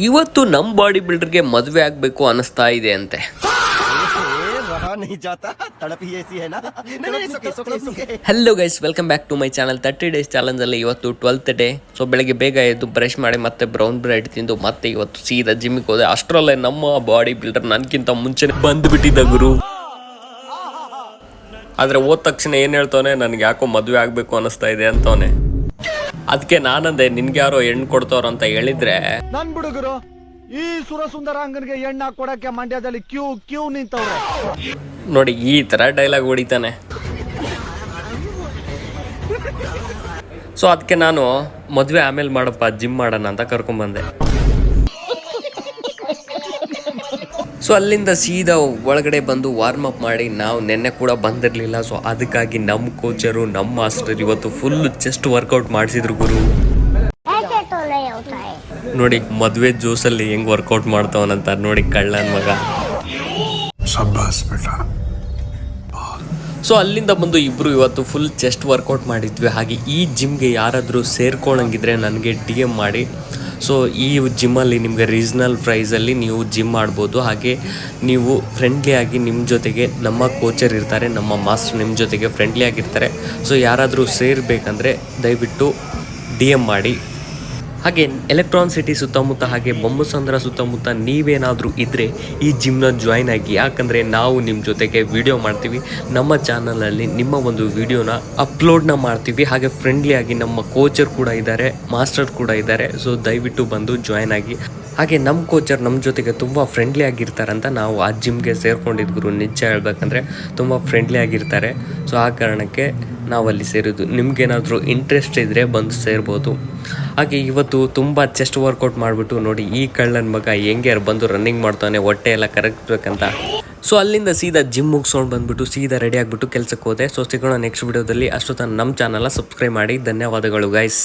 ಇವತ್ತು ನಮ್ಮ ಬಾಡಿ ಬಿಲ್ಡರ್ಗೆ ಮದುವೆ ಆಗಬೇಕು ಅನ್ನಿಸ್ತಾ ಇದೆ ಅಂತೆ. Hello guys, welcome back to my channel. 30 days challenge ಅಲ್ಲಿ ಇವತ್ತು 12th ಡೇ. ಸೊ ಬೆಳಗ್ಗೆ ಬೇಗ ಎದ್ದು ಬ್ರಷ್ ಮಾಡಿ ಮತ್ತೆ ಬ್ರೌನ್ ಬ್ರೆಡ್ ತಿಂದು ಮತ್ತೆ ಇವತ್ತು ಸೀದಾ ಜಿಮ್ಮಿಗೆ ಹೋದೆ. ಅಷ್ಟರಲ್ಲೇ ನಮ್ಮ ಬಾಡಿ ಬಿಲ್ಡರ್ ನನ್ಗಿಂತ ಮುಂಚೆ ಬಂದ್ಬಿಟ್ಟಿದ್ದ ಗುರು. ಆದ್ರೆ ಹೋದ ತಕ್ಷಣ ಏನ್ ಹೇಳ್ತಾನೆ, ನನ್ಗೆ ಯಾಕೋ ಮದುವೆ ಆಗ್ಬೇಕು ಅನಿಸ್ತಾ ಇದೆ ಅಂತವನೆ. ಅದಕ್ಕೆ ನಾನಂದೆ, ನಿನ್ಗೆ ಯಾರೋ ಹೆಣ್ಣು ಕೊಡ್ತವ್ರಂತ ಹೇಳಿದ್ರೆ ನನ್ ಬಿಡುಗರು ಈ ಸುರಸುಂದರಾಂಗನ್ಗೆ ಹೆಣ್ಣು ಕೊಡಕ್ಕೆ ಮಂಡ್ಯದಲ್ಲಿ ಕ್ಯೂ ನಿಂತವ್ರೆ ನೋಡಿ. ಈ ತರ ಡೈಲಾಗ್ ಹೊಡಿತಾನೆ. ಸೊ ಅದಕ್ಕೆ ನಾನು ಮದುವೆ ಆಮೇಲೆ ಮಾಡಪ್ಪ, ಜಿಮ್ ಮಾಡೋಣ ಅಂತ ಕರ್ಕೊಂಡ್ಬಂದೆ. ಸೊ ಅಲ್ಲಿಂದ ಸೀದಾ ಒಳಗಡೆ ಬಂದು ವಾರ್ಮ್ ಅಪ್ ಮಾಡಿ, ನಾವು ನೆನ್ನೆ ಕೂಡ ಬಂದಿರಲಿಲ್ಲ. ಸೊ ಅದಕ್ಕಾಗಿ ನಮ್ಮ ಕೋಚರು, ನಮ್ಮ ಮಾಸ್ಟರ್ ಇವತ್ತು ಫುಲ್ ಚೆಸ್ಟ್ ವರ್ಕೌಟ್ ಮಾಡಿಸಿದ್ರು ಗುರು. ನೋಡಿ ಮದುವೆ ಜ್ಯೂಸಲ್ಲಿ ಹೆಂಗ್ ವರ್ಕೌಟ್ ಮಾಡ್ತಾವನಂತ ನೋಡಿ, ಕಳ್ಳನ್ ಮಗ. ಸೊ ಅಲ್ಲಿಂದ ಬಂದು ಇಬ್ರು ಇವತ್ತು ಫುಲ್ ಚೆಸ್ಟ್ ವರ್ಕೌಟ್ ಮಾಡಿದ್ವಿ. ಹಾಗೆ ಈ ಜಿಮ್ಗೆ ಯಾರಾದರೂ ಸೇರ್ಕೊಳ್ಳಂಗಿದ್ರೆ ನನಗೆ DM ಮಾಡಿ. ಸೊ ಈ ಜಿಮ್ಮಲ್ಲಿ ನಿಮಗೆ ರೀಸ್ನಲ್ ಪ್ರೈಸಲ್ಲಿ ನೀವು ಜಿಮ್ ಮಾಡ್ಬೋದು. ಹಾಗೆ ನೀವು ಫ್ರೆಂಡ್ಲಿಯಾಗಿ ನಿಮ್ಮ ಜೊತೆಗೆ ನಮ್ಮ ಕೋಚರ್ ಇರ್ತಾರೆ, ನಮ್ಮ ಮಾಸ್ಟರ್ ನಿಮ್ಮ ಜೊತೆಗೆ ಫ್ರೆಂಡ್ಲಿ ಆಗಿರ್ತಾರೆ. ಸೊ ಯಾರಾದರೂ ಸೇರಬೇಕಂದ್ರೆ ದಯವಿಟ್ಟು DM ಮಾಡಿ. ಹಾಗೆ ಎಲೆಕ್ಟ್ರಾನ್ ಸಿಟಿ ಸುತ್ತಮುತ್ತ ಹಾಗೆ ಬೊಮ್ಮಸಂದ್ರ ಸುತ್ತಮುತ್ತ ನೀವೇನಾದರೂ ಇದ್ದರೆ ಈ ಜಿಮ್ನ ಜಾಯ್ನ್ ಆಗಿ. ಯಾಕಂದರೆ ನಾವು ನಿಮ್ಮ ಜೊತೆಗೆ ವಿಡಿಯೋ ಮಾಡ್ತೀವಿ, ನಮ್ಮ ಚಾನಲಲ್ಲಿ ನಿಮ್ಮ ಒಂದು ವಿಡಿಯೋನ ಅಪ್ಲೋಡ್ನ ಮಾಡ್ತೀವಿ. ಹಾಗೆ ಫ್ರೆಂಡ್ಲಿಯಾಗಿ ನಮ್ಮ ಕೋಚರ್ ಕೂಡ ಇದ್ದಾರೆ, ಮಾಸ್ಟರ್ ಕೂಡ ಇದ್ದಾರೆ. ಸೊ ದಯವಿಟ್ಟು ಬಂದು ಜಾಯ್ನ್ ಆಗಿ. ಹಾಗೆ ನಮ್ಮ ಕೋಚರ್ ನಮ್ಮ ಜೊತೆಗೆ ತುಂಬ ಫ್ರೆಂಡ್ಲಿ ಆಗಿರ್ತಾರಂತ ನಾವು ಆ ಜಿಮ್ಗೆ ಸೇರ್ಕೊಂಡಿದ್ದರು. ನಿಜ ಹೇಳ್ಬೇಕಂದ್ರೆ ತುಂಬ ಫ್ರೆಂಡ್ಲಿ ಆಗಿರ್ತಾರೆ. ಸೊ ಆ ಕಾರಣಕ್ಕೆ ನಾವಲ್ಲಿ ಸೇರಿದ್ದು. ನಿಮ್ಗೇನಾದರೂ ಇಂಟ್ರೆಸ್ಟ್ ಇದ್ದರೆ ಬಂದು ಸೇರ್ಬೋದು. ಹಾಗೆ ಇವತ್ತು ತುಂಬ ಚೆಸ್ಟ್ ವರ್ಕೌಟ್ ಮಾಡಿಬಿಟ್ಟು ನೋಡಿ, ಈ ಕಳ್ಳನ ಮಗ ಹೆಂಗೆ ಬಂದು ರನ್ನಿಂಗ್ ಮಾಡ್ತಾನೆ ಹೊಟ್ಟೆ ಎಲ್ಲ ಕರಗ್ಬೇಕಂತ. ಸೊ ಅಲ್ಲಿಂದ ಸೀದಾ ಜಿಮ್ ಮುಗಿಸ್ಕೊಂಡು ಬಂದುಬಿಟ್ಟು ಸೀದಾ ರೆಡಿ ಆಗಿಬಿಟ್ಟು ಕೆಲಸಕ್ಕೆ ಹೋದೆ. ಸೊ ಸಿಗೋಣ ನೆಕ್ಸ್ಟ್ ವಿಡಿಯೋದಲ್ಲಿ. ಅಷ್ಟೊತ್ತನ ನಮ್ಮ ಚಾನಲ್ನ ಸಬ್ಸ್ಕ್ರೈಬ್ ಮಾಡಿ. ಧನ್ಯವಾದಗಳು ಗೈಸ್.